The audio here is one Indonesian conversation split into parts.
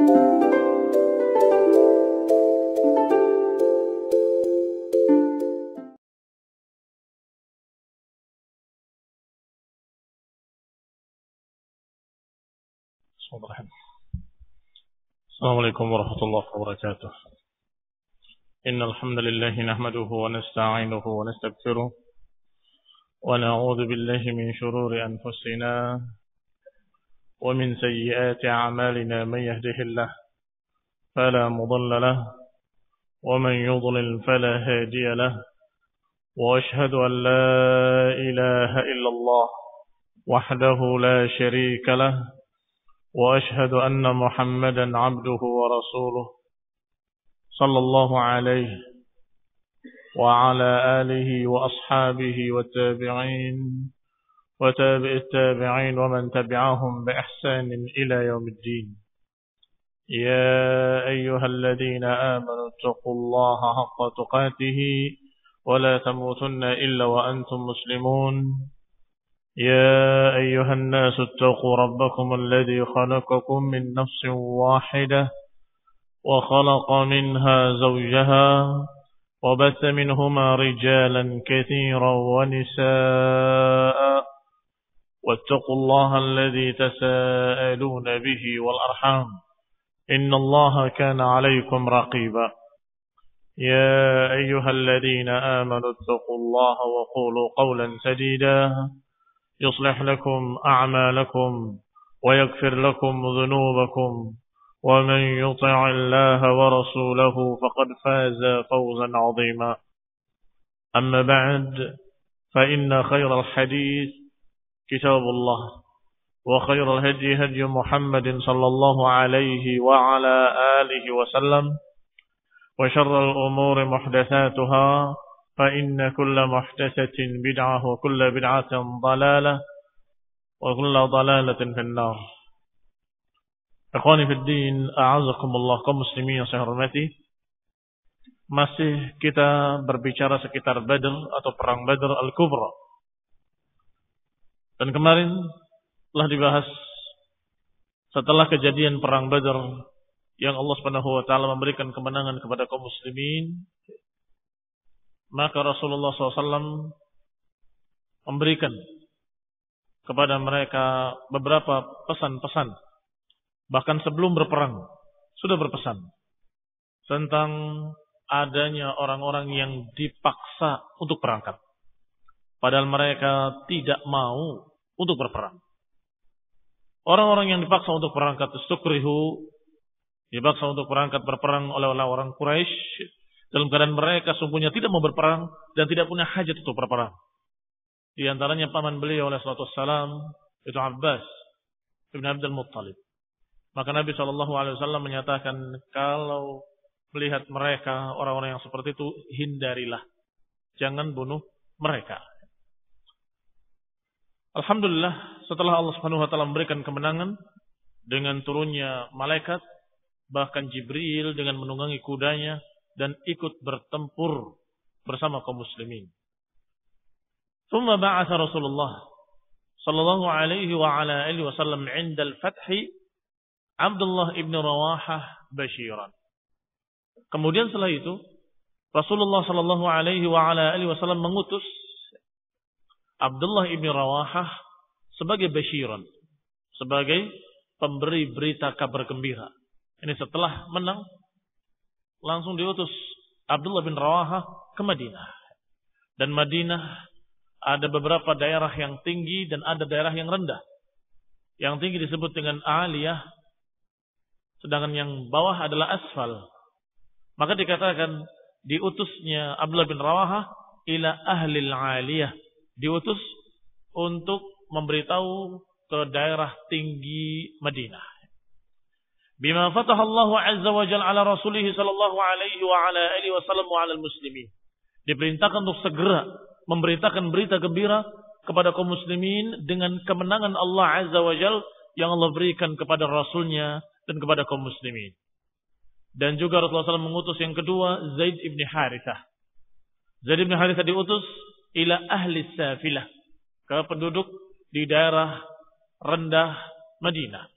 السلام عليكم ورحمة الله وبركاته. إن الحمد لله نحمده ونستعينه ونستغفره ونعوذ بالله من شرور أنفسنا ومن سيئات أعمالنا. من يهده الله فلا مضل له ومن يضلل فلا هادي له، وأشهد أن لا إله إلا الله وحده لا شريك له، وأشهد أن محمدا عبده ورسوله صلى الله عليه وعلى آله وأصحابه والتابعين وتابع التابعين ومن تبعهم بإحسان إلى يوم الدين. يا أيها الذين آمنوا اتقوا الله حق تقاته ولا تموتن إلا وأنتم مسلمون. يا أيها الناس اتقوا ربكم الذي خلقكم من نفس واحدة وخلق منها زوجها وبث منهما رجالا كثيرا ونساء، واتقوا الله الذي تساءلون به والأرحام إن الله كان عليكم رقيبا. يا أيها الذين آمنوا اتقوا الله وقولوا قولا سديدا يصلح لكم أعمالكم ويغفر لكم ذنوبكم، ومن يطع الله ورسوله فقد فاز فوزا عظيما. أما بعد، فإن خير الحديث كتاب الله، وخير الهدي هدي محمد صلى الله عليه وعلى آله وسلم، وشر الأمور محدثاتها، فإن كل محدثة بدعة وكل بدعة ضلالة وكل ضلالة في النار. Ikhwani fid din, a'azakumullah, kaum muslimin yang saya hormati. Masih kita berbicara sekitar Badr atau perang Badr Al-Kubra. Dan kemarin telah dibahas setelah kejadian perang Badr yang Allah Subhanahu wa taala memberikan kemenangan kepada kaum muslimin, maka Rasulullah SAW memberikan kepada mereka beberapa pesan-pesan. Bahkan sebelum berperang sudah berpesan tentang adanya orang-orang yang dipaksa untuk berangkat, padahal mereka tidak mau untuk berperang. Orang-orang yang dipaksa untuk berangkat, istukrihu, dipaksa untuk berangkat berperang oleh orang Quraisy, dalam keadaan mereka sungguhnya tidak mau berperang dan tidak punya hajat untuk berperang. Di antaranya paman beliau alaihi salatu wassalam, itu Abbas bin Abdul Muttalib. Maka Nabi SAW menyatakan, kalau melihat mereka, orang-orang yang seperti itu, hindarilah, jangan bunuh mereka. Alhamdulillah, setelah Allah Subhanahu wa taala memberikan kemenangan dengan turunnya malaikat, bahkan Jibril dengan menunggangi kudanya dan ikut bertempur bersama kaum muslimin. Thumma ba'atha Rasulullah sallallahu alaihi wa ala alihi wasallam 'inda al-fath Abdullah ibn Rawahah basyiran. Kemudian setelah itu Rasulullah sallallahu alaihi wa ala alihi wasallam mengutus Abdullah ibn Rawahah sebagai basyiran, sebagai pemberi berita kabar gembira. Ini setelah menang, langsung diutus Abdullah bin Rawahah ke Madinah. Dan Madinah ada beberapa daerah yang tinggi dan ada daerah yang rendah. Yang tinggi disebut dengan aliyah, sedangkan yang bawah adalah asfal. Maka dikatakan diutusnya Abdullah bin Rawahah ila ahlil aliyah, diutus untuk memberitahu ke daerah tinggi Madinah. Bima fatahallahu azza wa jalla ala rasulih sallallahu alaihi wa ala alihi wasallam wa ala muslimin. Diperintahkan untuk segera memberitakan berita gembira kepada kaum muslimin dengan kemenangan Allah azza wa jalla yang Allah berikan kepada rasulnya dan kepada kaum muslimin. Dan juga Rasulullah SAW mengutus yang kedua, Zaid ibn Harithah. Zaid ibn Harithah diutus ila ahli safilah, ke penduduk di daerah rendah Madinah.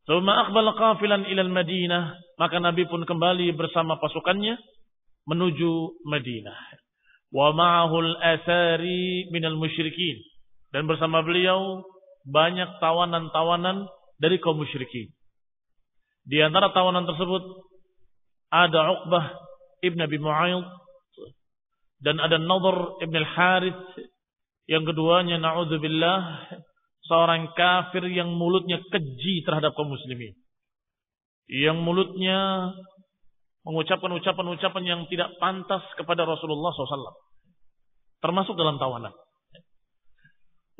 Tsumma aqbala qafilan ila al-Madinah, maka Nabi pun kembali bersama pasukannya menuju Madinah. Wa ma'ahu al-asari minal musyrikin, dan bersama beliau banyak tawanan-tawanan dari kaum musyrikin. Di antara tawanan tersebut ada Uqbah ibn Abi Mu'ayyid dan ada Nadhr ibn al-Harith. Yang keduanya na'udzubillah seorang kafir yang mulutnya keji terhadap kaum muslimin, yang mulutnya mengucapkan ucapan-ucapan yang tidak pantas kepada Rasulullah SAW, termasuk dalam tawanan.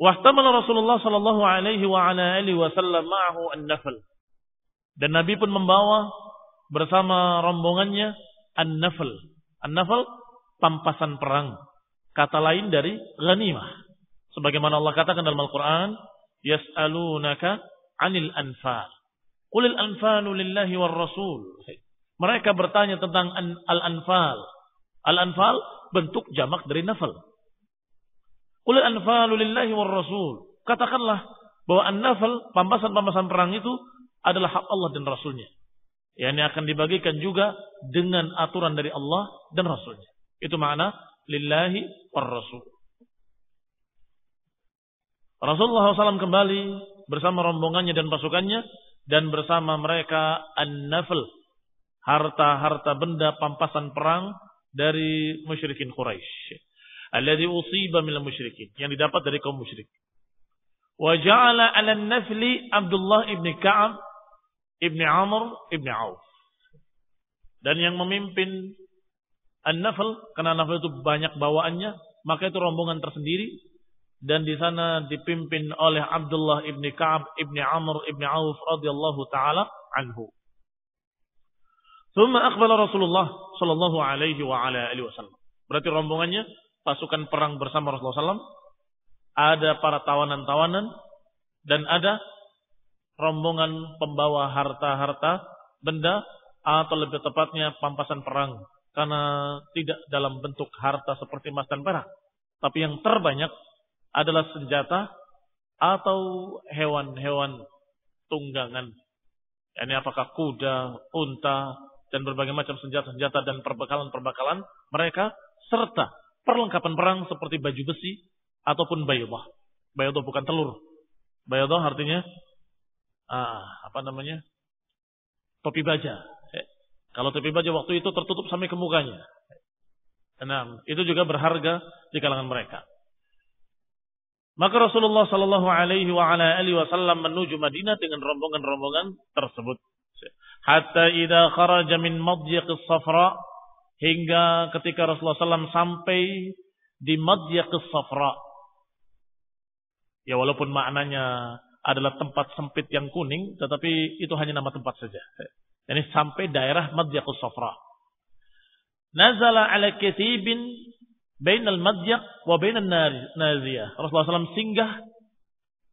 Wahtamala Rasulullah sallallahu alaihi wa ala alihi wasallam ma'ahu an-nafl, dan Nabi pun membawa bersama rombongannya an-nafl. An-nafl pampasan perang, kata lain dari ghanimah. Sebagaimana Allah katakan dalam Al-Qur'an, yas'alunaka 'anil anfal. Qulil anfalu lillahi war rasul. Mereka bertanya tentang al-anfal. Al-anfal bentuk jamak dari nafal. Qulil anfalu lillahi war rasul. Katakanlah bahwa an-nafal, pampasan-pampasan perang itu adalah hak Allah dan Rasulnya. Yang akan dibagikan juga dengan aturan dari Allah dan Rasulnya. Itu makna lillahi war rasul. Rasulullah SAW kembali bersama rombongannya dan pasukannya, dan bersama mereka an-nafl, harta-harta benda pampasan perang dari musyrikin Quraisy, alladzi usiba minal musyrikin, yang didapat dari kaum musyrik. Wa ja'ala 'ala an-nafli Abdullah ibn Ka'ab ibn Amr ibn Auf, dan yang memimpin an-nafl, karena nafl itu banyak bawaannya, maka itu rombongan tersendiri. Dan di sana dipimpin oleh Abdullah ibni Ka'ab ibni Amr ibni Auf radhiyallahu taala anhu. Tsumma aqbala Rasulullah sallallahu alaihi wa ala alihi wasallam. Berarti rombongannya pasukan perang bersama Rasulullah SAW. Ada para tawanan-tawanan dan ada rombongan pembawa harta-harta benda, atau lebih tepatnya pampasan perang, karena tidak dalam bentuk harta seperti emas dan perak, tapi yang terbanyak adalah senjata atau hewan-hewan tunggangan. Ini apakah kuda, unta, dan berbagai macam senjata-senjata dan perbekalan-perbekalan mereka, serta perlengkapan perang seperti baju besi ataupun baydah. Baydah bukan telur. Baydah artinya topi baja. Kalau topi baja waktu itu tertutup sampai ke mukanya. Nah, itu juga berharga di kalangan mereka. Maka Rasulullah sallallahu alaihi wa ala alihi wasallam menuju Madinah dengan rombongan-rombongan tersebut. Hatta idza kharaja min madyiqis Safra, hingga ketika Rasulullah SAW sampai di madyiqis Safra. Ya, walaupun maknanya adalah tempat sempit yang kuning, tetapi itu hanya nama tempat saja. Jadi sampai daerah madyiqis Safra. Nazala ala katibin bainal madyiq wa bainan naziyah. Rasulullah SAW singgah,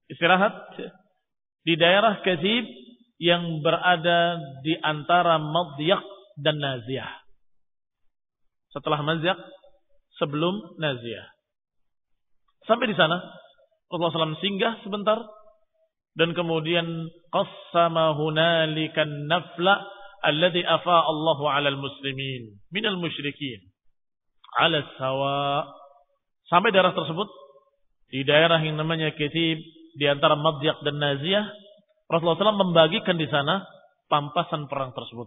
istirahat di daerah Kathib yang berada di antara madyiq dan naziyah. Setelah madyiq, sebelum naziyah. Sampai di sana Rasulullah SAW singgah sebentar, dan kemudian qassama hunalikan nafla alladhi afa Allahu 'alal muslimin minal musyrikin ala sawa. Sampai daerah tersebut, di daerah yang namanya Kathib, di antara Madyiq dan Naziyah, Rasulullah SAW membagikan di sana pampasan perang tersebut.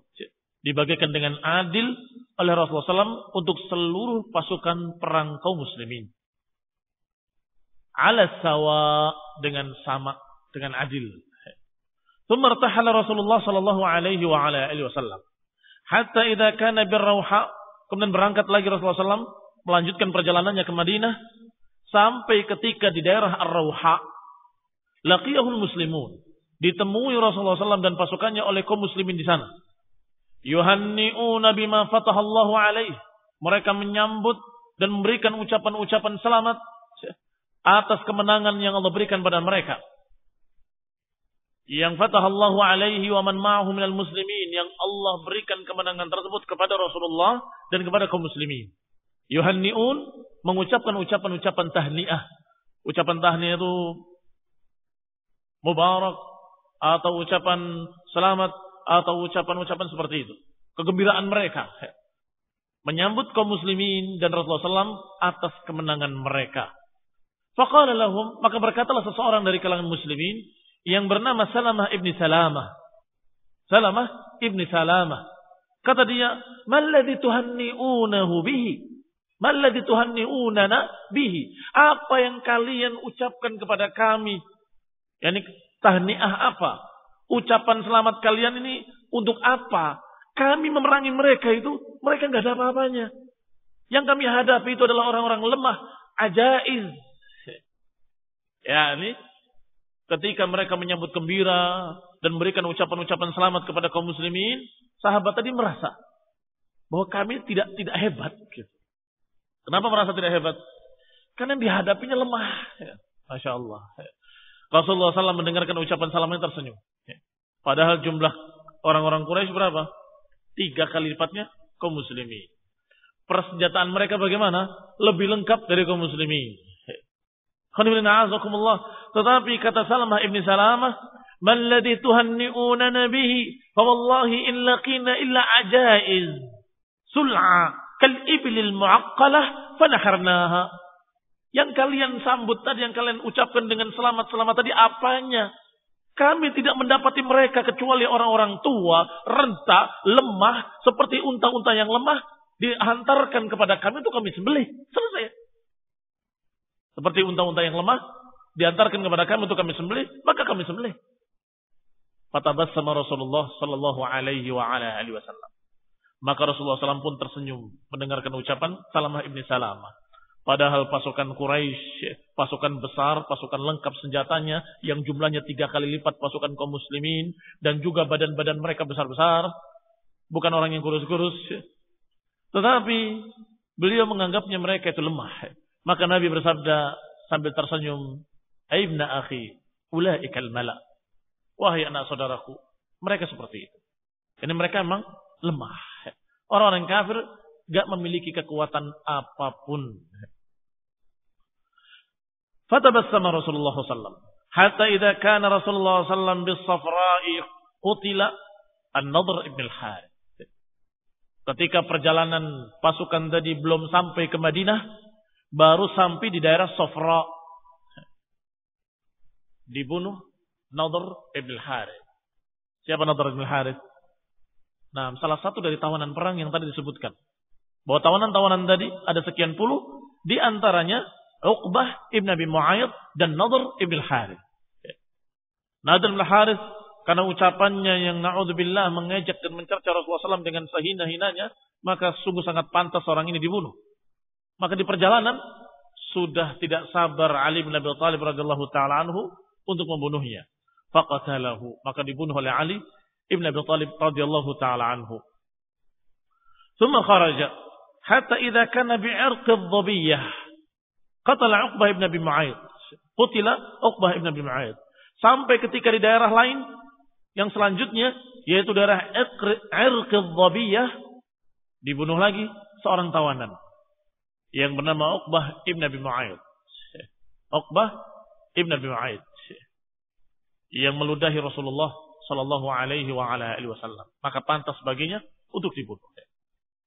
Dibagikan dengan adil oleh Rasulullah SAW untuk seluruh pasukan perang kaum muslimin. Ala sawa, dengan sama, dengan adil. Tsumma irtahala Rasulullah sallallahu alaihi wa ala alihi wasallam hatta idza kana birrauha. Kemudian berangkat lagi Rasulullah SAW, melanjutkan perjalanannya ke Madinah, sampai ketika di daerah Ar-Rauha, laqiyahul muslimun, ditemui Rasulullah SAW dan pasukannya oleh kaum muslimin di sana. Yuhanni'una bima fatahallahu alaih. Mereka menyambut dan memberikan ucapan-ucapan selamat atas kemenangan yang Allah berikan pada mereka. Yang fatahallahu alaihi wa man ma'ahu minal muslimin, yang Allah berikan kemenangan tersebut kepada Rasulullah dan kepada kaum muslimin. Yuhanni'un, mengucapkan ucapan-ucapan tahniah. Ucapan tahniah itu mubarak, atau ucapan selamat atau ucapan-ucapan seperti itu. Kegembiraan mereka menyambut kaum muslimin dan Rasulullah SAW atas kemenangan mereka. Faqala lahum, maka berkatalah seseorang dari kalangan muslimin yang bernama Salamah ibni Salamah. Salamah ibni Salamah. Kata dia, "Malladzi tuhanni'unahu bihi?" Malladzi tuhanni'unana bihi? Apa yang kalian ucapkan kepada kami? Yani tahniah apa? Ucapan selamat kalian ini untuk apa? Kami memerangi mereka itu, mereka enggak ada apa-apanya. Yang kami hadapi itu adalah orang-orang lemah, ajaiz. Ya, ini ketika mereka menyambut gembira dan memberikan ucapan-ucapan selamat kepada kaum muslimin, sahabat tadi merasa bahwa kami tidak hebat. Kenapa merasa tidak hebat? Karena yang dihadapinya lemah. Masya Allah. Rasulullah SAW mendengarkan ucapan salamnya tersenyum. Padahal jumlah orang-orang Quraisy berapa? 3 kali lipatnya kaum muslimin. Persenjataan mereka bagaimana? Lebih lengkap dari kaum muslimin. Tetapi kata Salamah ibni Salamah, "Man ladzi tuhanni'unana bihi, fa wallahi in laqina illa ajaiz sul'a kal iblil mu'aqqalah fa naharnaha." Yang kalian sambut tadi, yang kalian ucapkan dengan selamat-selamat tadi apanya? Kami tidak mendapati mereka kecuali orang-orang tua, renta, lemah, seperti unta-unta yang lemah dihantarkan kepada kami untuk kami sembelih. Selesai. Seperti unta-unta yang lemah diantarkan kepada kami untuk kami sembelih, maka kami sembelih. Fatabassama Rasulullah sallallahu alaihi wa ala alihi wasallam. Maka Rasulullah SAW pun tersenyum mendengarkan ucapan Salamah ibni Salamah. Padahal pasukan Quraisy, pasukan besar, pasukan lengkap senjatanya yang jumlahnya 3 kali lipat pasukan kaum muslimin dan juga badan-badan mereka besar-besar, bukan orang yang kurus-kurus. Tetapi beliau menganggapnya mereka itu lemah. Maka Nabi bersabda sambil tersenyum, "Aibna akhi, ulaikal mala." Wahai anak saudaraku, mereka seperti itu. Ini mereka memang lemah. Orang-orang kafir gak memiliki kekuatan apapun. Fatabassama Rasulullah SAW. Hatta idza kana Rasulullah SAW bis-Safra'i qutila An-Nadhr ibn al-Harith. Ketika perjalanan pasukan tadi belum sampai ke Madinah, baru sampai di daerah Safra, dibunuh Nadhr ibn al-Harith. Siapa Nadhr ibn al-Harith? Nah, salah satu dari tawanan perang yang tadi disebutkan. Bahwa tawanan-tawanan tadi ada sekian puluh, di antaranya Uqbah ibn Abi Mu'ayyid dan Nadhr ibn al-Harith. Nadhr ibn al-Harith karena ucapannya yang na'udzubillah mengejek dan mencerca Rasulullah SAW dengan sehina-hinanya, maka sungguh sangat pantas orang ini dibunuh. Maka di perjalanan sudah tidak sabar Ali bin Abi Thalib radhiyallahu taala anhu untuk membunuhnya. Faqatalahu, maka dibunuh oleh Ali ibn Abi Thalib radhiyallahu taala anhu. Tsumma kharaja hatta idza kana bi'irq adh-dhabiyyah qatala Uqbah ibn Abi Mu'ayyid. Qutila Uqbah ibn Abi Mu'ayyid. Sampai ketika di daerah lain yang selanjutnya yaitu daerah Irq adh-dhabiyyah dibunuh lagi seorang tawanan yang bernama Uqbah ibn Abi Mu'ayyid. Uqbah ibn Abi Mu'ayyid yang meludahi Rasulullah sallallahu alaihi wa ala alihi wasallam. Maka pantas baginya untuk dibunuh.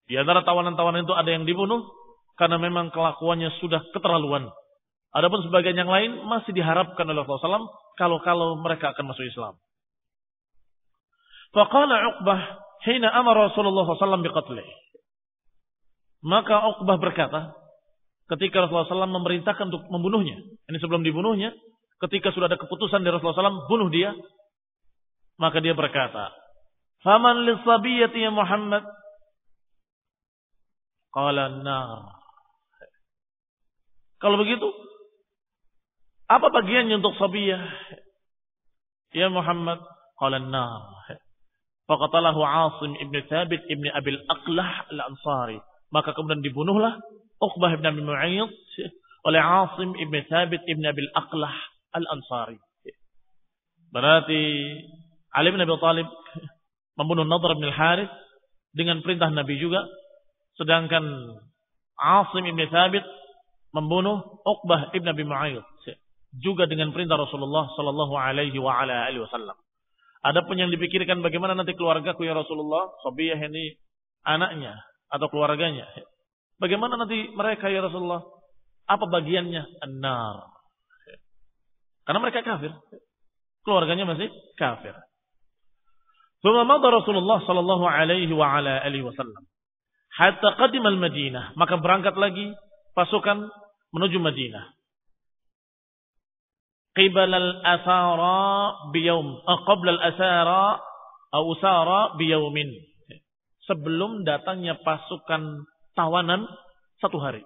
Di antara tawanan-tawanan itu ada yang dibunuh karena memang kelakuannya sudah keterlaluan. Adapun sebagian yang lain masih diharapkan oleh Rasulullah SAW kalau mereka akan masuk Islam. Faqala Uqbah hina amara Rasulullah SAW biqatlih. Maka Uqbah berkata ketika Rasulullah SAW memerintahkan untuk membunuhnya. Ini sebelum dibunuhnya, ketika sudah ada keputusan dari Rasulullah SAW bunuh dia, maka dia berkata, "Faman lis-sabiyyati ya Muhammad?" Qala an-nar. Kalau begitu, apa bagiannya untuk sabiyah? Ya Muhammad, qala an-nar. Faqatalahu Asim ibn Thabit ibn Abil Aqlah al-Ansari. Maka kemudian dibunuhlah Uqbah ibn Abi Mu'ayyid oleh Asim ibn Thabit ibn Abil Aqlah al-Ansari. Berarti Ali bin Abi Thalib membunuh Nadhr bin al-Harith dengan perintah Nabi juga, sedangkan Asim ibn Thabit membunuh Uqbah ibn Abi Mu'ayyid juga dengan perintah Rasulullah sallallahu alaihi wa ala alihi wasallam. Adapun yang dipikirkan bagaimana nanti keluargaku ya Rasulullah, Sabiyah ini anaknya atau keluarganya. Bagaimana nanti mereka ya Rasulullah? Apa bagiannya? An-nar. Karena mereka kafir. Keluarganya masih kafir. Thumma madha Rasulullah sallallahu alaihi wa ala alihi wasallam hatta qadima al-Madinah, maka berangkat lagi pasukan menuju Madinah. Qibala al-asara biyawm, qabla al-asara aw usara biyawmin. Sebelum datangnya pasukan tawanan satu hari.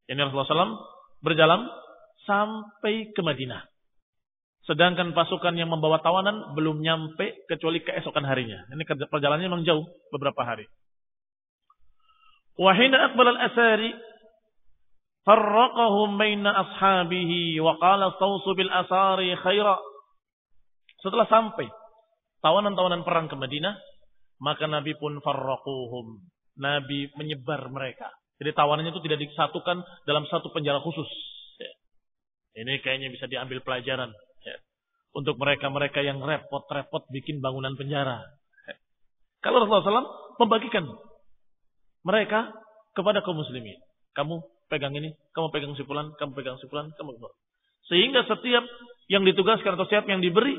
Ini Rasulullah SAW berjalan sampai ke Madinah. Sedangkan pasukan yang membawa tawanan belum nyampe kecuali keesokan harinya. Ini perjalanannya memang jauh, beberapa hari. Wa hina aqbala al-asari farraqahum baina ashabihi wa qala stawsu bil asari khaira. Setelah sampai tawanan-tawanan perang ke Madinah, maka Nabi pun farraquhum. Nabi menyebar mereka. Jadi tawanannya itu tidak disatukan dalam satu penjara khusus. Ini kayaknya bisa diambil pelajaran untuk mereka-mereka yang repot-repot bikin bangunan penjara. Kalau Rasulullah SAW membagikan mereka kepada kaum muslimin. Kamu pegang ini, kamu pegang sipulan, kamu pegang sipulan, kamu. Sehingga setiap yang ditugaskan atau setiap yang diberi,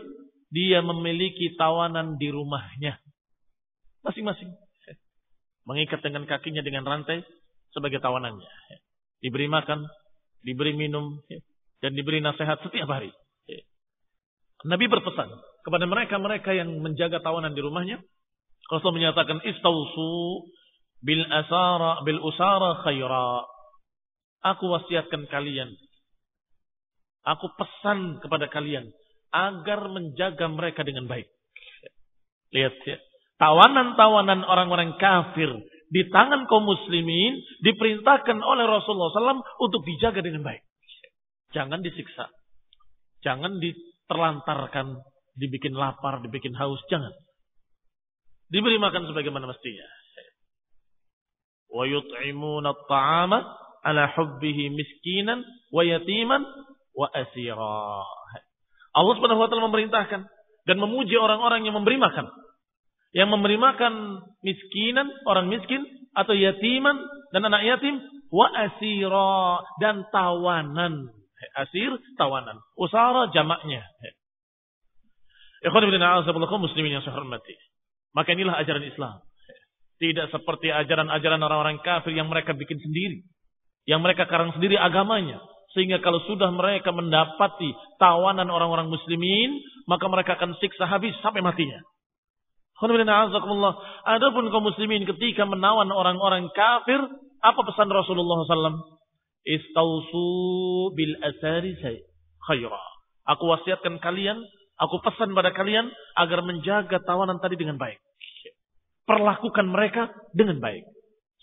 dia memiliki tawanan di rumahnya. Masing-masing. Mengikat dengan kakinya dengan rantai sebagai tawanannya. Diberi makan, diberi minum, dan diberi nasihat setiap hari. Nabi berpesan kepada mereka-mereka yang menjaga tawanan di rumahnya. Rasul menyatakan istausu bil usara khaira. Aku wasiatkan kalian. Aku pesan kepada kalian agar menjaga mereka dengan baik. Lihat ya. Tawanan-tawanan orang-orang kafir di tangan kaum muslimin diperintahkan oleh Rasulullah SAW untuk dijaga dengan baik. Jangan disiksa. Jangan diterlantarkan, dibikin lapar, dibikin haus. Jangan. Diberi makan sebagaimana mestinya. Wa yut'imuna at-ta'ama ala hubbihi miskinan wa yatiman wa asira. Allah Subhanahu wa taala memerintahkan dan memuji orang-orang yang memberi makan. Yang memberi makan miskinan, orang miskin atau yatiman dan anak yatim wa asira dan tawanan. Asir tawanan. Usara jamaknya. Ikhwan fillah azzaballahu muslimin yang saya hormati. Maka inilah ajaran Islam. Tidak seperti ajaran-ajaran orang-orang kafir yang mereka bikin sendiri. Yang mereka karang sendiri agamanya. Sehingga kalau sudah mereka mendapati tawanan orang-orang muslimin, maka mereka akan siksa habis sampai matinya. Adapun kaum muslimin ketika menawan orang-orang kafir, apa pesan Rasulullah SAW? Istausu bil asari khaira. Aku wasiatkan kalian, aku pesan pada kalian agar menjaga tawanan tadi dengan baik. Perlakukan mereka dengan baik.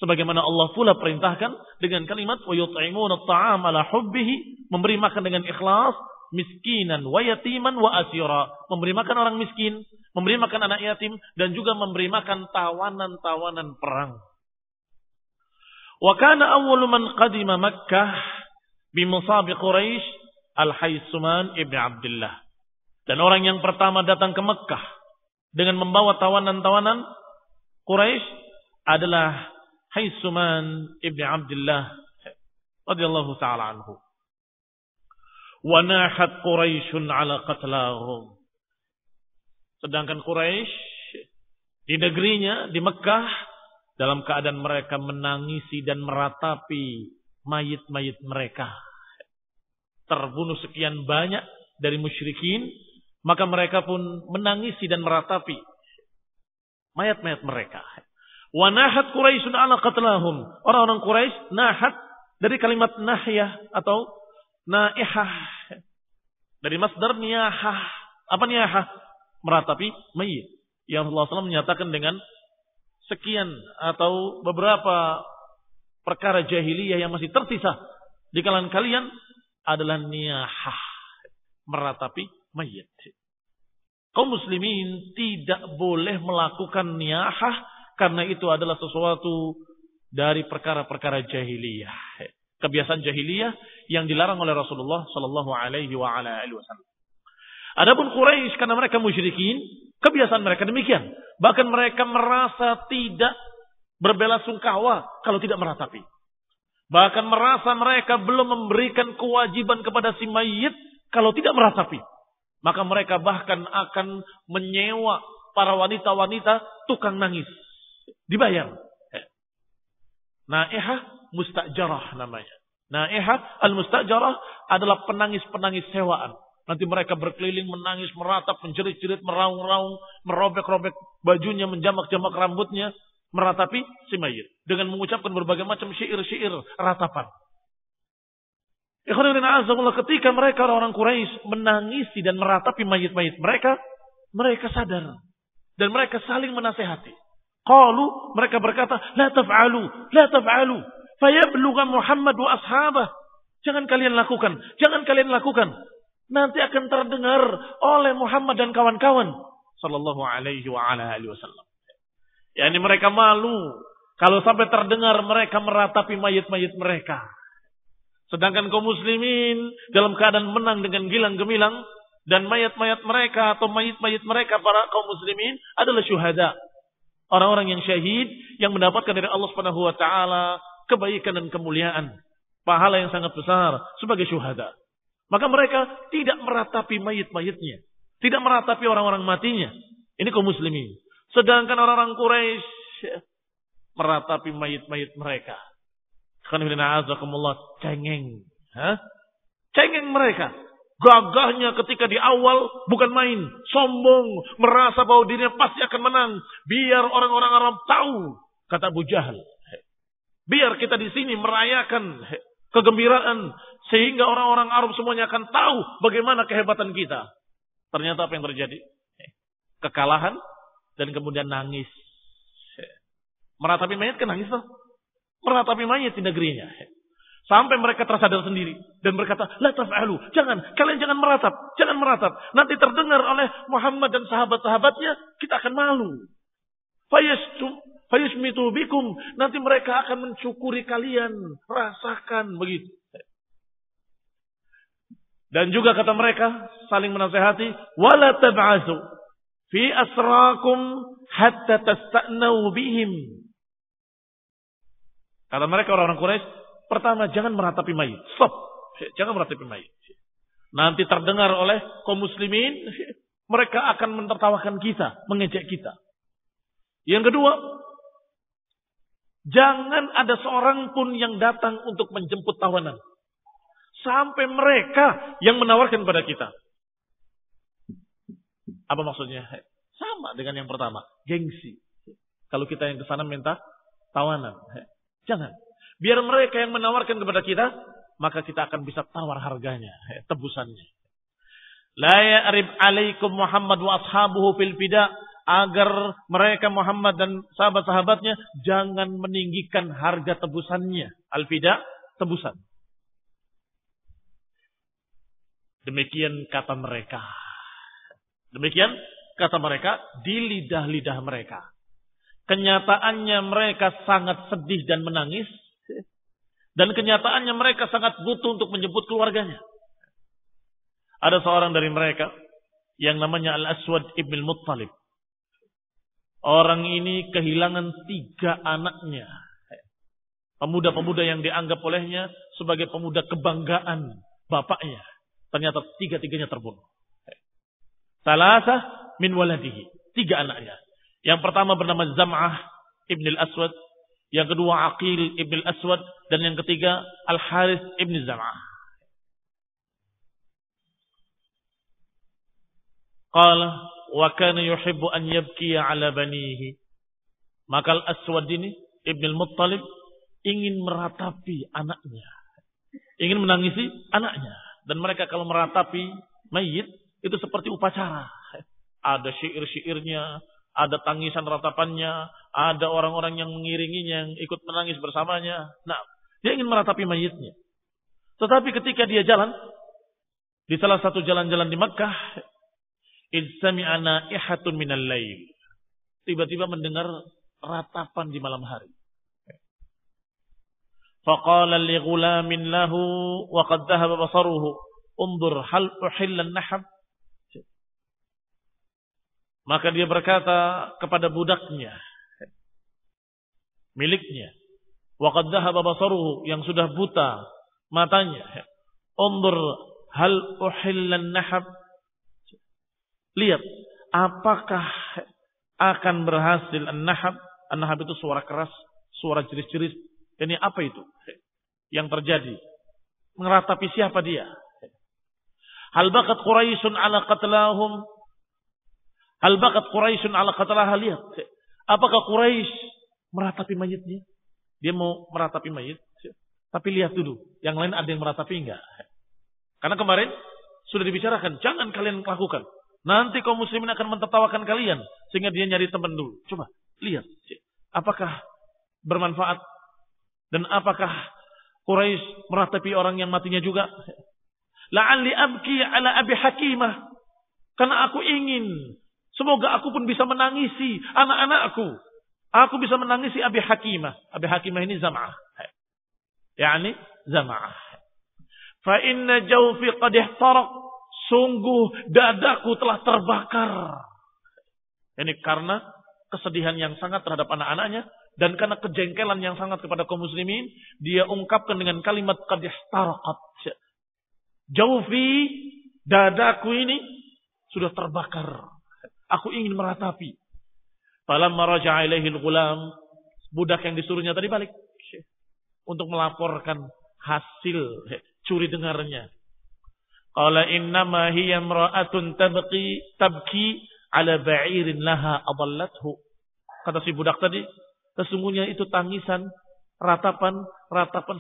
Sebagaimana Allah pula perintahkan dengan kalimat wa yut'imuna at-ta'ama ala hubbihi, memberi makan dengan ikhlas, miskinan wa yatiman wa asira, memberi makan orang miskin, memberi makan anak yatim dan juga memberi makan tawanan-tawanan perang. Wa kana awwalu man qadima Makkah bi musabi Quraisy Al-Haitsuman ibn Abdullah. Dan orang yang pertama datang ke Mekah dengan membawa tawanan-tawanan Quraisy adalah Haitsuman ibn Abdullah radhiyallahu ta'ala anhu. Wa nahat Quraisyun ala qatlahum. Sedangkan Quraisy di negerinya di Mekah dalam keadaan mereka menangisi dan meratapi mayit-mayit mereka. Terbunuh sekian banyak dari musyrikin, maka mereka pun menangisi dan meratapi mayat-mayat mereka. Wa nahat Quraisyun ala qatlahum. Orang-orang Quraisy nahat dari kalimat nahyah atau naihah. Dari masdar niyahah. Apa niyahah? Meratapi mayit. Yang Allah SAW menyatakan dengan sekian atau beberapa perkara jahiliyah yang masih tersisa di kalangan kalian adalah niyahah, meratapi mayit. Kaum muslimin tidak boleh melakukan niyahah karena itu adalah sesuatu dari perkara-perkara jahiliyah, kebiasaan jahiliyah yang dilarang oleh Rasulullah sallallahu alaihi wasallam. Adapun Quraisy karena mereka musyrikin, Kebiasaan mereka demikian. Bahkan mereka merasa tidak berbelasungkawa kalau tidak meratapi. Bahkan merasa mereka belum memberikan kewajiban kepada si mayit kalau tidak meratapi. Maka mereka bahkan akan menyewa para wanita-wanita tukang nangis. Dibayar. Naihah mustajarah namanya. Naihah al-mustajarah adalah penangis-penangis sewaan. Nanti mereka berkeliling menangis, meratap, menjerit-jerit, meraung-raung, merobek-robek bajunya, menjamak-jamak rambutnya, meratapi si mayit dengan mengucapkan berbagai macam syair-syair ratapan. Ketika mereka orang-orang Quraisy menangisi dan meratapi mayit-mayit mereka, mereka sadar dan mereka saling menasehati. Qalu, mereka berkata, la taf'alu, fayablugha Muhammad wa ashabah. Jangan kalian lakukan. Nanti akan terdengar oleh Muhammad dan kawan-kawan sallallahu alaihi wa ala alihi wasallam. Yani mereka malu kalau sampai terdengar mereka meratapi mayit-mayit mereka. Sedangkan kaum muslimin dalam keadaan menang dengan gilang gemilang dan mayat-mayat mereka atau mayit-mayit mereka para kaum muslimin adalah syuhada. Orang-orang yang syahid yang mendapatkan dari Allah Subhanahu wa taala kebaikan dan kemuliaan, pahala yang sangat besar sebagai syuhada. Maka mereka tidak meratapi mayit-mayitnya, tidak meratapi orang-orang matinya. Ini kaum muslimin. Sedangkan orang-orang Quraisy meratapi mayit-mayit mereka. Cengeng. Cengeng mereka. Gagahnya ketika di awal bukan main. Sombong. Merasa bahwa dirinya pasti akan menang. Biar orang-orang Arab tahu. Kata Abu Jahal. Biar kita di sini merayakan kegembiraan. Sehingga orang-orang Arab semuanya akan tahu bagaimana kehebatan kita. Ternyata apa yang terjadi? Kekalahan. Dan kemudian nangis. Meratapi mayat kan nangis toh? Meratapi mayat di negerinya. Sampai mereka tersadar sendiri. Dan berkata, la taf'alu. Kalian jangan meratap. Nanti terdengar oleh Muhammad dan sahabat-sahabatnya, kita akan malu. Fayusmitu bikum. Nanti mereka akan mencukuri kalian. Rasakan begitu. Dan juga kata mereka, saling menasehati, wala tab'asu fi asrakum hatta tasta'nau bihim. Kata mereka orang-orang Quraisy, pertama jangan meratapi mayit. Stop. Jangan meratapi mayit. Nanti terdengar oleh kaum muslimin, mereka akan mentertawakan kita, mengejek kita. Yang kedua, jangan ada seorang pun yang datang untuk menjemput tawanan. Sampai mereka yang menawarkan pada kita. Apa maksudnya? Sama dengan yang pertama. Gengsi. Kalau kita yang ke sana minta tawanan. Jangan. Biar mereka yang menawarkan kepada kita. Maka kita akan bisa tawar harganya. Tebusannya. La ya'rib alaikum Muhammad wa ashabuhu fil fida. Agar mereka Muhammad dan sahabat-sahabatnya. Jangan meninggikan harga tebusannya. Al-fida. Tebusan. Demikian kata mereka. Demikian kata mereka di lidah-lidah mereka. Kenyataannya mereka sangat sedih dan menangis. Dan kenyataannya mereka sangat butuh untuk menjemput keluarganya. Ada seorang dari mereka yang namanya Al-Aswad ibn Muttalib. Orang ini kehilangan 3 anaknya. Pemuda-pemuda yang dianggap olehnya sebagai pemuda kebanggaan bapaknya. Ternyata 3-tiganya terbunuh. Salasah min waladihi. 3 anaknya. Yang pertama bernama Zam'ah ibn al-Aswad. Yang kedua Aqil ibn al-Aswad. Dan yang ketiga Al-Harith ibn Zam'ah. Qala wa kana yuhibbu an yabkiya ala banihi. Maka Al-Aswad ini ibn al-Muttalib ingin meratapi anaknya. Ingin menangisi anaknya. Dan mereka kalau meratapi mayit itu seperti upacara. Ada syair-syairnya, ada tangisan ratapannya, ada orang-orang yang mengiringinya, yang ikut menangis bersamanya. Nah, dia ingin meratapi mayitnya. Tetapi ketika dia jalan, di salah satu jalan-jalan di Makkah, idzami'a na'ihatun minal lail. Tiba-tiba mendengar ratapan di malam hari. Faqala li ghulamin lahu wa qad dhahaba basaruhu undur hal uhilla an-nahab. Maka dia berkata kepada budaknya, miliknya, wa qad dhahaba basaruhu, yang sudah buta matanya, undur hal uhillan nahab, lihat apakah akan berhasil an-nahab. An-nahab itu suara keras, suara jeris-jeris. Ini apa itu yang terjadi? Meratapi siapa dia? Hal bakat Quraisyun ala qatlahum? Hal bakat Quraisyun ala qatlaha? Lihat, apakah Quraisy meratapi mayitnya? Dia mau meratapi mayit, tapi lihat dulu, yang lain ada yang meratapi enggak? Karena kemarin sudah dibicarakan, jangan kalian lakukan. Nanti kaum muslimin akan mentertawakan kalian, sehingga dia nyari teman dulu. Coba lihat, apakah bermanfaat dan apakah Quraisy meratapi orang yang matinya juga? La'alli abki ala Abi Hakimah, karena aku ingin semoga aku pun bisa menangisi anak-anakku. Aku bisa menangisi Abi Hakimah. Abi Hakimah ini Zam'ah. Yani Zam'ah. Fa inna jawfi qad ihtaraq. Sungguh dadaku telah terbakar. Ini karena kesedihan yang sangat terhadap anak-anaknya dan karena kejengkelan yang sangat kepada kaum muslimin, dia ungkapkan dengan kalimat qad ihtaraqat. Jawfi, dadaku ini sudah terbakar. Aku ingin meratapi. Falamma raja'a ilaihi al-ghulam, budak yang disuruhnya tadi balik untuk melaporkan hasil curi dengarnya. Qala innama hiya imra'atun tabki ala ba'irin laha adallathu. Kata si budak tadi, sesungguhnya itu tangisan, ratapan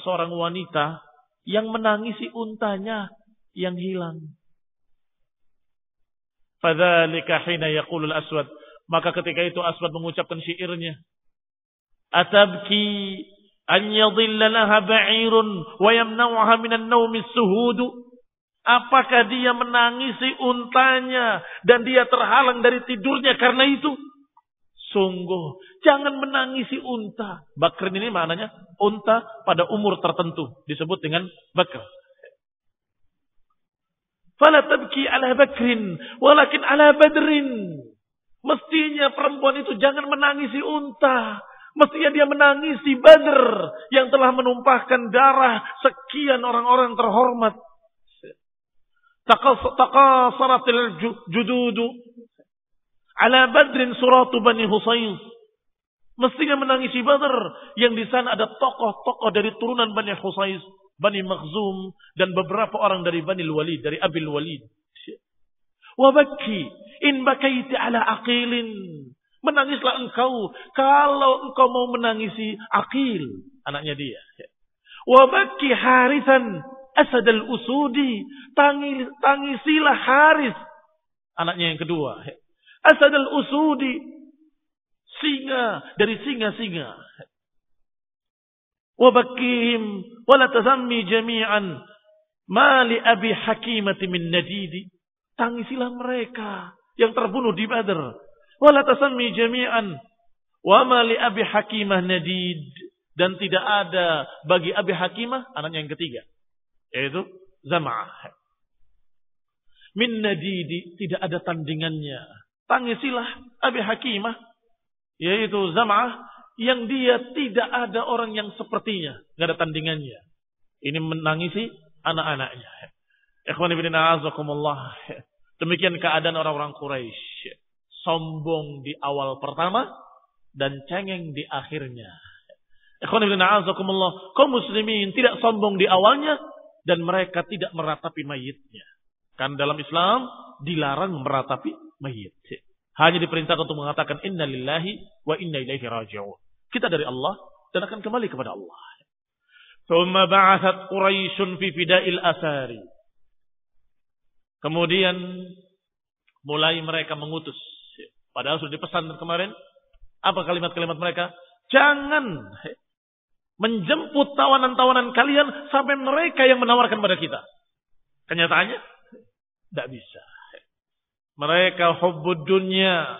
seorang wanita yang menangisi untanya yang hilang. Fadzalika hina yaqulu al-aswad, maka ketika itu Aswad mengucapkan syairnya, atabki an yadhilla laha ba'irun wa yamna'uha minan nawmi as-suhud. Apakah dia menangisi untanya dan dia terhalang dari tidurnya karena itu? Sungguh, jangan menangisi unta. Bakrin ini maknanya unta pada umur tertentu, disebut dengan bakr. Fala tabki ala bakrin, walakin ala badrin. Mestinya perempuan itu jangan menangisi unta. Mestinya dia menangisi Badr yang telah menumpahkan darah sekian orang-orang terhormat. Taqasaratil jududu ala Badrin suratu Bani Husayn. Mestinya menangisi Badr yang di sana ada tokoh-tokoh dari turunan Bani Husayn, Bani Makhzum dan beberapa orang dari Bani Walid, dari Abil Walid. Wa bakki in bakaiti ala aqilin. Menangislah engkau kalau engkau mau menangisi Aqil, anaknya dia. Wa bakki Harisan Asad al-Usudi. Tangisilah Haris, anaknya yang kedua. Asad al-Usudi, singa dari singa-singa. Wa bakkihim wa la tazammi jami'an ma li Abi Hakimah min nadidi. Tangisilah mereka yang terbunuh di Badr. Wa la tasammi jami'an wa ma li Abi Hakimah nadid. Dan tidak ada bagi Abi Hakimah, anaknya yang ketiga, yaitu Zam'ah, min nadidi, tidak ada tandingannya. Tangisilah Abi Hakimah, yaitu Zam'ah, yang dia tidak ada orang yang sepertinya, tidak ada tandingannya. Ini menangisi anak-anaknya. Ikhwan ibn a'azakumullah. Demikian keadaan orang-orang Quraisy. Sombong di awal pertama dan cengeng di akhirnya. Ikhwan ibn a'azakumullah. Kaum muslimin tidak sombong di awalnya dan mereka tidak meratapi mayitnya. Kan dalam Islam dilarang meratapi mayit. Hanya diperintahkan untuk mengatakan inna lillahi wa inna ilaihi raji'un. Kita dari Allah dan akan kembali kepada Allah. Thumma ba'athat Quraisyun fi fida'il asari. Kemudian mulai mereka mengutus. Padahal sudah dipesan kemarin. Apa kalimat-kalimat mereka? Jangan menjemput tawanan-tawanan kalian sampai mereka yang menawarkan pada kita. Kenyataannya tidak bisa. Mereka hubbud dunya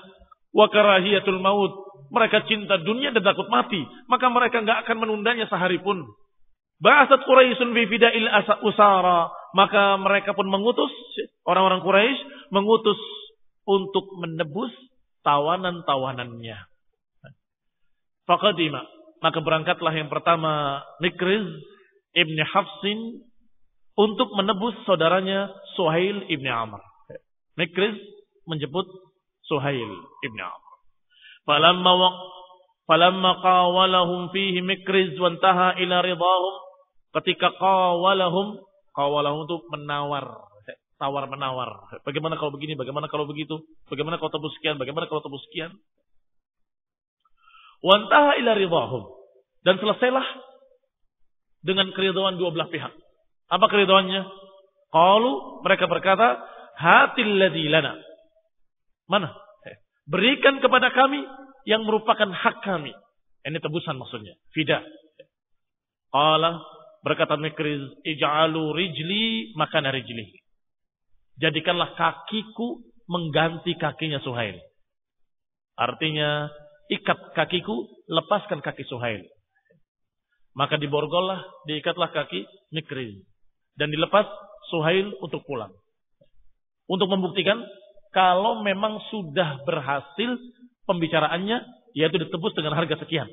wa karahiyatul maut. Mereka cinta dunia dan takut mati. Maka mereka enggak akan menundanya sehari pun. Ba'asat Quraisyun fi fida'il usara. Maka mereka pun mengutus, orang-orang Quraisy mengutus untuk menebus tawanan-tawanannya. Faqadima, maka berangkatlah yang pertama Mikriz ibn Hafsin untuk menebus saudaranya Suhail ibn Amr. Mikriz menjemput Suhail ibn Amr. Falamma qawalahum fihi Mikriz wa intaha ila ridahum, ketika qawalahum itu menawar, tawar-menawar. Bagaimana kalau begini, bagaimana kalau begitu, bagaimana kalau tebus sekian, bagaimana kalau tebus sekian. Wa intaha ila ridahum, dan selesailah dengan keridhaan dua belah pihak. Apa keridhaannya? Qalu, mereka berkata, hatil ladzi lana. Mana? Berikan kepada kami yang merupakan hak kami. Ini tebusan maksudnya, fida. Qala, berkata Mikriz, ij'alu rijli makana rijlihi. Jadikanlah kakiku mengganti kakinya Suhail. Artinya, ikat kakiku, lepaskan kaki Suhail. Maka diborgollah, diikatlah kaki Mikriz. Dan dilepas Suhail untuk pulang. Untuk membuktikan, kalau memang sudah berhasil pembicaraannya, yaitu ditebus dengan harga sekian.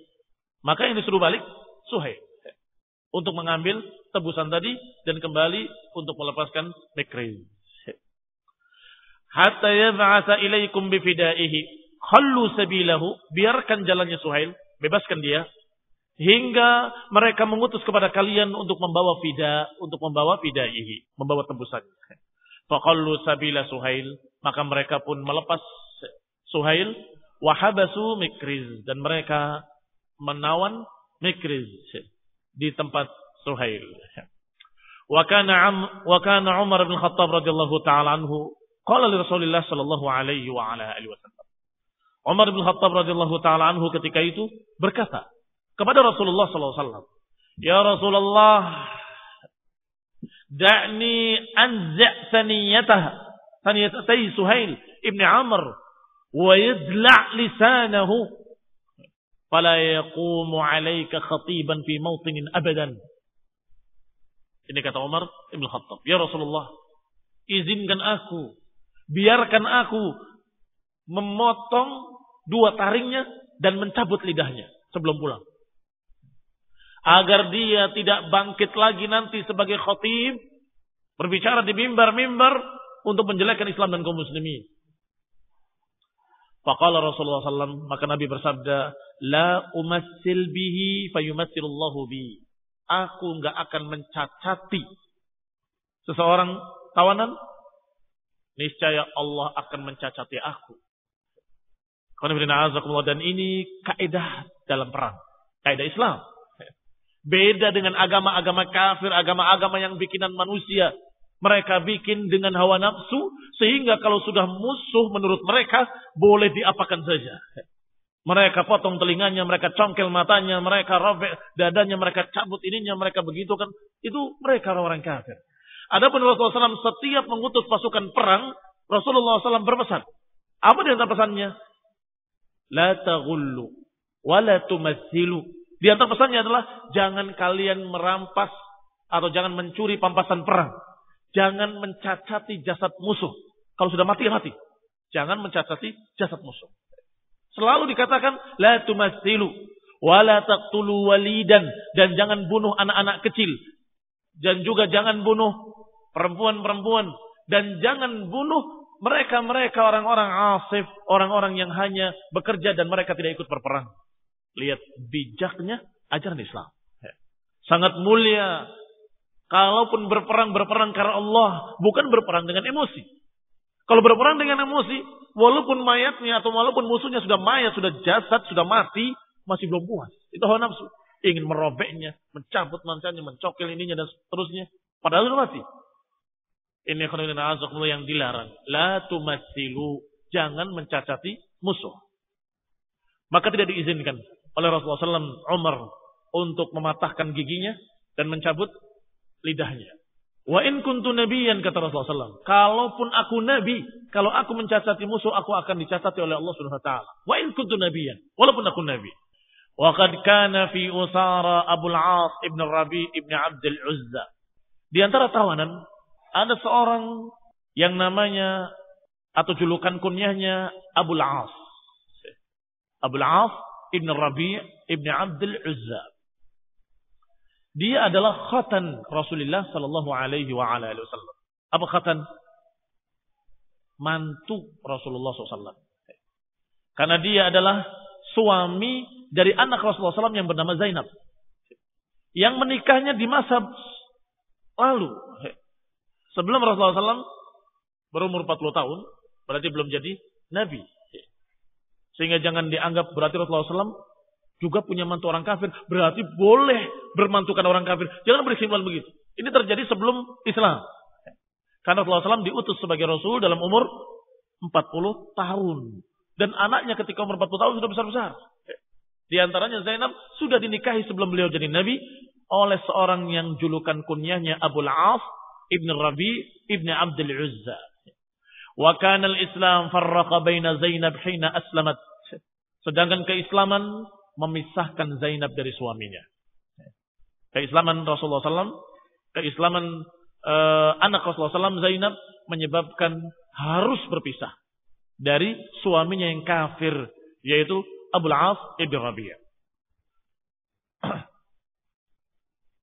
Maka yang disuruh balik, Suhail. Untuk mengambil tebusan tadi, dan kembali untuk melepaskan Mikriz. Hatta yab'atha ilaikum bifidaihi. Khallu sabilahu, biarkan jalannya Suhail, bebaskan dia, hingga mereka mengutus kepada kalian untuk membawa fida, untuk membawa fidaihi, membawa tebusannya. Faqallu sabila Suhail, maka mereka pun melepas Suhail, wahabasu Mikriz, dan mereka menawan Mikriz di tempat Suhail. Wa kana Umar bin Khattab radhiyallahu taala anhu qala li Rasulillah sallallahu alaihi wa ala alihi wasallam. Umar bin Khattab radhiyallahu taala anhu ketika itu berkata kepada Rasulullah sallallahu alaihi wasallam, "Ya Rasulullah, da'ni anza' saniyatay Suhail ibn Amr wa yadla' lisanahu fala yaqumu 'alayka khatiban fi mawtinin abadan." Ini kata Umar bin Khattab, "Ya Rasulullah, izinkan aku, biarkan aku memotong dua taringnya dan mencabut lidahnya sebelum pulang. Agar dia tidak bangkit lagi nanti sebagai khatib, berbicara di mimbar-mimbar untuk menjelekkan Islam dan kaum muslimin." Faqala Rasulullah SAW, maka Nabi bersabda, "La umassil bihi fayumassilullahu bi." Aku enggak akan mencacati seseorang tawanan, niscaya Allah akan mencacati aku. Dan ini kaidah dalam perang, kaidah Islam. Beda dengan agama-agama kafir, agama-agama yang bikinan manusia. Mereka bikin dengan hawa nafsu, sehingga kalau sudah musuh menurut mereka, boleh diapakan saja. Mereka potong telinganya, mereka congkel matanya, mereka robek dadanya, mereka cabut ininya, mereka begitu kan. Itu mereka orang kafir. Adapun Rasulullah SAW setiap mengutus pasukan perang, Rasulullah SAW berpesan. Apa di antara pesannya? La taghullu wa la tumassilu. Di antara pesannya adalah jangan kalian merampas atau jangan mencuri pampasan perang. Jangan mencacati jasad musuh. Kalau sudah mati ya mati. Jangan mencacati jasad musuh. Selalu dikatakan la tumassilu wa la taqtulu walidan, dan jangan bunuh anak-anak kecil. Dan juga jangan bunuh perempuan-perempuan, dan jangan bunuh mereka-mereka orang-orang asif, orang-orang yang hanya bekerja dan mereka tidak ikut berperang. Lihat bijaknya ajaran Islam. Sangat mulia. Kalaupun berperang karena Allah, bukan berperang dengan emosi. Kalau berperang dengan emosi, walaupun mayatnya atau walaupun musuhnya sudah mayat, sudah jasad, sudah mati, masih belum puas. Itu hawa nafsu. Ingin merobeknya, mencabut mancanya, mencokel ininya dan seterusnya. Padahal sudah mati. Ini yang dilarang. La tumassilu. Jangan mencacati musuh. Maka tidak diizinkan oleh Rasulullah SAW Umar untuk mematahkan giginya dan mencabut lidahnya. Wa in kuntu nabiyyan, kata Rasulullah SAW. Kalaupun aku nabi, kalau aku mencacati musuh, aku akan dicacati oleh Allah Subhanahu wa taala. Wa in kuntu nabiyyan, walaupun aku nabi. Wa qad kana fi usara Abul As ibn Rabi ibn Abdul Uzza. Di antara tawanan ada seorang yang namanya atau julukan kunyahnya Abul As. Abul As ibn Rabi' ibn Abdul Uzza. Dia adalah khatan Rasulullah sallallahu alaihi wasallam. Apa khatan? Mantu Rasulullah SAW. Karena dia adalah suami dari anak Rasulullah SAW yang bernama Zainab. Yang menikahnya di masa lalu. Sebelum Rasulullah SAW berumur 40 tahun, berarti belum jadi Nabi. Sehingga jangan dianggap berarti Rasulullah SAW juga punya mantu orang kafir. Berarti boleh bermantukan orang kafir. Jangan berkesimpulan begitu. Ini terjadi sebelum Islam. Karena Rasulullah SAW diutus sebagai Rasul dalam umur 40 tahun. Dan anaknya ketika umur 40 tahun sudah besar-besar. Di antaranya Zainab sudah dinikahi sebelum beliau jadi Nabi oleh seorang yang julukan kunyahnya Abul As ibn Rabi' ibn Abdul Uzza. Wa kana al-Islam farraqa baina Zainab hina aslamat. Sedangkan keislaman memisahkan Zainab dari suaminya. Keislaman Rasulullah SAW, keislaman anak Rasulullah SAW Zainab menyebabkan harus berpisah dari suaminya yang kafir, yaitu Abul As ibn Rabi'.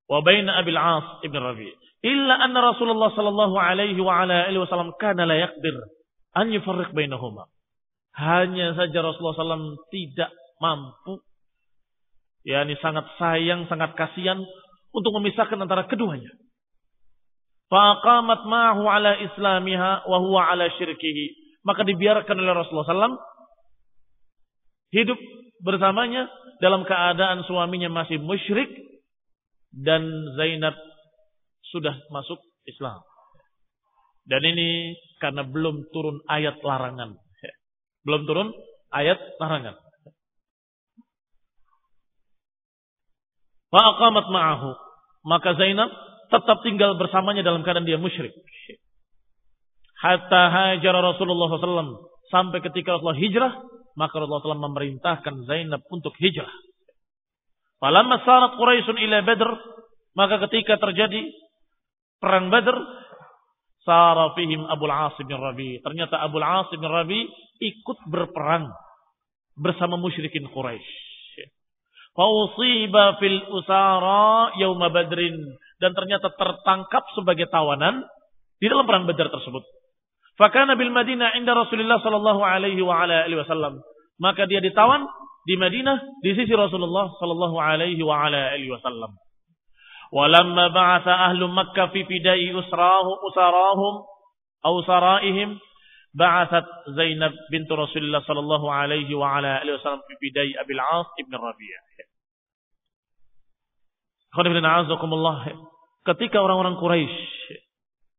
Wa baina Abil As ibn Rabi'. Illa anna Rasulullah sallallahu alaihi wa ala alihi wasallam kana la yaqdir an yufarriq bainahuma. Hanya saja Rasulullah SAW tidak mampu, yakni sangat sayang, sangat kasihan untuk memisahkan antara keduanya. Faqamat ma'ahu ala islamiha wa huwa ala syirkihi. Maka dibiarkan oleh Rasulullah SAW hidup bersamanya dalam keadaan suaminya masih musyrik dan Zainab sudah masuk Islam. Dan ini karena belum turun ayat larangan. Belum turun ayat larangan. Faqamat ma'ahu. Maka Zainab tetap tinggal bersamanya dalam keadaan dia musyrik. Hatta hajara Rasulullah SAW. Sampai ketika Rasulullah hijrah, maka Rasulullah SAW memerintahkan Zainab untuk hijrah. Falamma sarat Quraisyun ila Badr, maka ketika terjadi perang Badr, sara fihim Abul As bin Rabi'. Ternyata Abul As bin Rabi' ikut berperang bersama musyrikin Quraisy. Fausiba fil usara yauma Badrin, dan ternyata tertangkap sebagai tawanan di dalam perang Badar tersebut. Fakana bil Madinah inda Rasulullah sallallahu alaihi wa ala alihi wasallam. Maka dia ditawan di Madinah di sisi Rasulullah sallallahu alaihi wa ala alihi wasallam. Walamma ba'atha ahlu Makkah fi fidai usarahum aw saraihim, ba'athat Zainab bint Rasulullah sallallahu alaihi wa ala alihi wasallam fi fidai Abil As ibn Rabi'ah. Ketika orang-orang Quraisy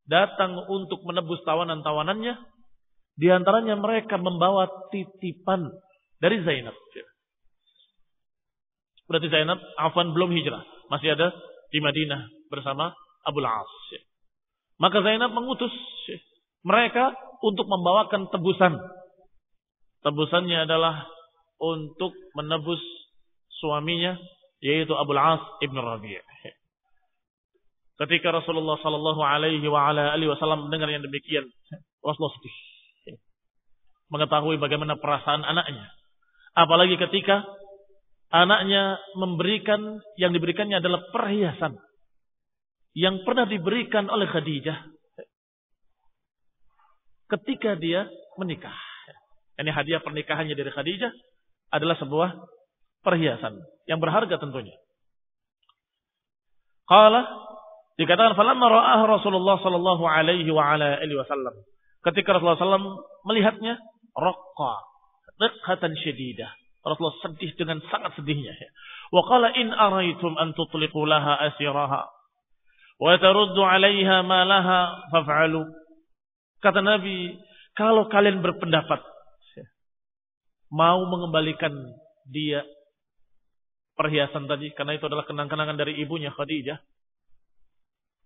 datang untuk menebus tawanan-tawanannya, di antaranya mereka membawa titipan dari Zainab. Berarti Zainab belum hijrah, masih ada di Madinah bersama Abul As. Maka Zainab mengutus mereka untuk membawakan tebusan. Tebusannya adalah untuk menebus suaminya, yaitu Abul As ibn Rabi'. Ketika Rasulullah sallallahu alaihi wa ala alihi wasallam mendengar yang demikian, Rasulullah sedih. Mengetahui bagaimana perasaan anaknya. Apalagi ketika anaknya memberikan, yang diberikannya adalah perhiasan yang pernah diberikan oleh Khadijah ketika dia menikah. Ini hadiah pernikahannya dari Khadijah adalah sebuah perhiasan yang berharga tentunya. Qala, dikatakan falamma ra'ah Rasulullah sallallahu alaihi wa ala alihi wasallam. Ketika Rasulullah sallallahu melihatnya, raqqa riqhatan syadidah. Rasulullah sedih dengan sangat sedihnya. Wa qala in araitum an tutliqu laha asiraha wa taruddu 'alaiha ma laha faf'alu. Kata Nabi, kalau kalian berpendapat mau mengembalikan dia perhiasan tadi, karena itu adalah kenang-kenangan dari ibunya Khadijah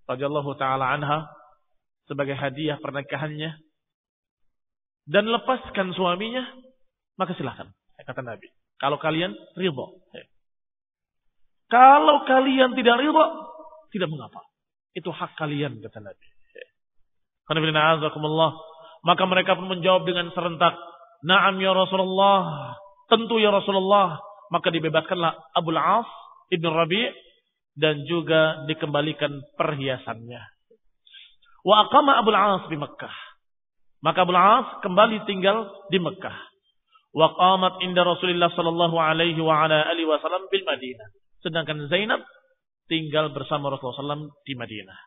radhiyallahu taala anha sebagai hadiah pernikahannya, dan lepaskan suaminya, maka silakan, kata Nabi. Kalau kalian ridha. Kalau kalian tidak ridha, tidak mengapa. Itu hak kalian, kata Nabi. Maka mereka pun menjawab dengan serentak, "Na'am ya Rasulullah, tentu ya Rasulullah. Maka dibebaskanlah Abul As Ibn Rabi' dan juga dikembalikan perhiasannya. Wa aqama Abul As di Mekah. Maka Abul As kembali tinggal di Mekah. Wa qamat inda Rasulullah sallallahu alaihi wa ala alihi wasallam bil Madinah. Sedangkan Zainab tinggal bersama Rasulullah SAW di Madinah.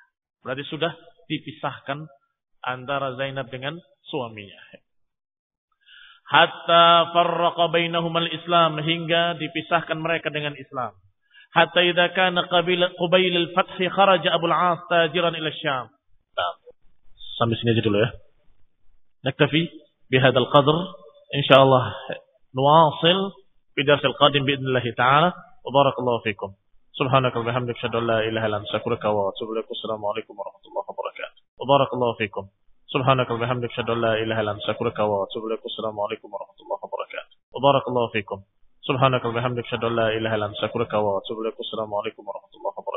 Berarti sudah dipisahkan antara Zainab dengan suaminya. Hatta farraqa bainahuma al-Islam, hingga dipisahkan mereka dengan Islam. Hatta idza kana qabil al-fath kharaja Abu al-As tajiran ila Syam. Sampai sini aja dulu ya. Naktafi bihadha al-qadr. Insyaallah nuwasil fi dars al-qadim باذن ta'ala. Wa barakallahu fikum. Subhanaka wa bihamdika asyhadu an la ilaha illa anta astaghfiruka wa atubu ilaik. Assalamu alaikum warahmatullahi wabarakatuh. Wa barakallahu fikum. سبحانك وبحمدك أشهد أن لا إله إلا أنت أستغفرك وأتوب إليك والسلام عليكم ورحمة الله وبركاته وبارك الله فيكم سبحانك وبحمدك أشهد أن لا إله إلا أنت أستغفرك وأتوب إليك والسلام عليكم ورحمة الله وبركاته